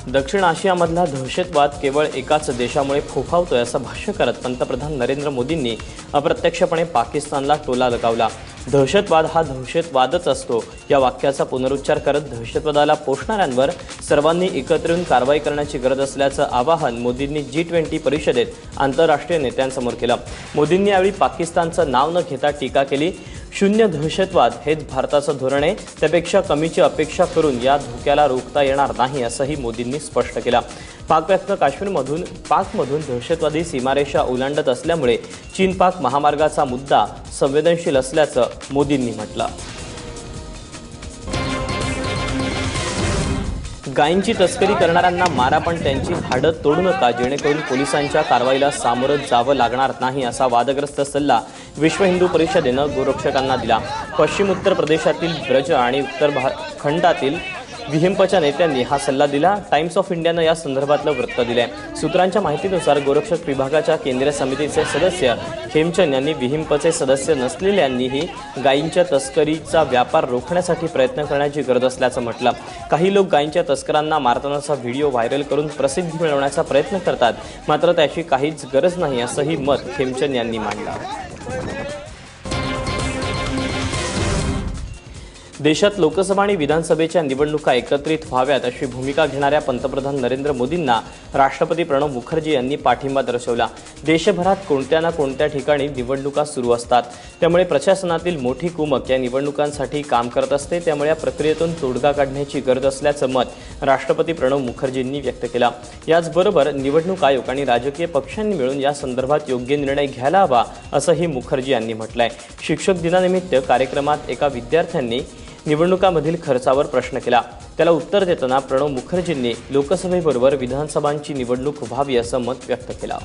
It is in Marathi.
दक्षिण आशियामधला दहशतवाद केवळ एकाच देशामुळे फोफावतोय असं भाष्य करत पंतप्रधान नरेंद्र मोदींनी अप्रत्यक्षपणे पाकिस्तानला टोला लगावला। दहशतवाद हा दहशतवादच असतो या वाक्याचा पुनरुच्चार करत दहशतवादाला पोषणाऱ्यांवर सर्वांनी एकत्र येऊन कारवाई करण्याची गरज असल्याचं आवाहन मोदींनी G20 परिषदेत आंतरराष्ट्रीय नेत्यांसमोर केलं। मोदींनी यावेळी पाकिस्तानचं नाव न घेता टीका केली। शून्य दहशतवाद हेच भारताचं धोरण आहे, त्यापेक्षा कमीची अपेक्षा करून या धोक्याला रोखता येणार नाही असंही मोदींनी स्पष्ट केलं। पाकव्याप्त पाकमधून दहशतवादी सीमारेषा ओलांडत असल्यामुळे चीन-पाक महामार्गाचा मुद्दा संवेदनशील असल्याचं मोदींनी म्हटलं। गायींची तस्करी करणाऱ्यांना मारा पण त्यांची हाडं तोडू नका, जेणेकरून पोलिसांच्या कारवाईला सामोरं जावं लागणार नाही असा वादग्रस्त सल्ला विश्व हिंदू परिषदेनं गोरक्षकांना दिला। पश्चिम उत्तर प्रदेशातील ब्रज आणि उत्तर खंडातील विहिंपच्या नेत्यांनी हा सल्ला दिला। टाइम्स ऑफ इंडियानं या संदर्भातलं वृत्त दिलंय। सूत्रांच्या माहितीनुसार गोरक्षक विभागाच्या केंद्रीय समितीचे सदस्य खेमचंद यांनी विहिंपचे सदस्य नसलेल्यांनीही गायींच्या तस्करीचा व्यापार रोखण्यासाठी प्रयत्न करण्याची गरज असल्याचं म्हटलं। काही लोक गायींच्या तस्करांना मारतानाचा व्हिडिओ व्हायरल करून प्रसिद्धी मिळवण्याचा प्रयत्न करतात, मात्र त्याची काहीच गरज नाही असंही मत खेमचंद यांनी मांडलं। देशात लोकसभा आणि विधानसभेच्या निवडणुका एकत्रित व्हाव्यात अशी भूमिका घेणाऱ्या पंतप्रधान नरेंद्र मोदींना राष्ट्रपती प्रणव मुखर्जी यांनी पाठिंबा दर्शवला। देशभरात कोणत्या ना कोणत्या ठिकाणी निवडणुका सुरू असतात, त्यामुळे प्रशासनातील मोठी कुमक या निवडणुकांसाठी काम करत असते, त्यामुळे या प्रक्रियेतून तोडगा काढण्याची गरज असल्याचं मत राष्ट्रपती प्रणव मुखर्जींनी व्यक्त केलं। याचबरोबर निवडणूक आयोग आणि राजकीय पक्षांनी मिळून या संदर्भात योग्य निर्णय घ्यायला हवा असंही मुखर्जी यांनी म्हटलंय। शिक्षक दिनानिमित्त कार्यक्रमात एका विद्यार्थ्यांनी निवडणुकांमधील खर्चावर प्रश्न केला, त्याला उत्तर देताना प्रणव मुखर्जींनी लोकसभेबरोबर विधानसभांची निवडणूक व्हावी असं मत व्यक्त केलं।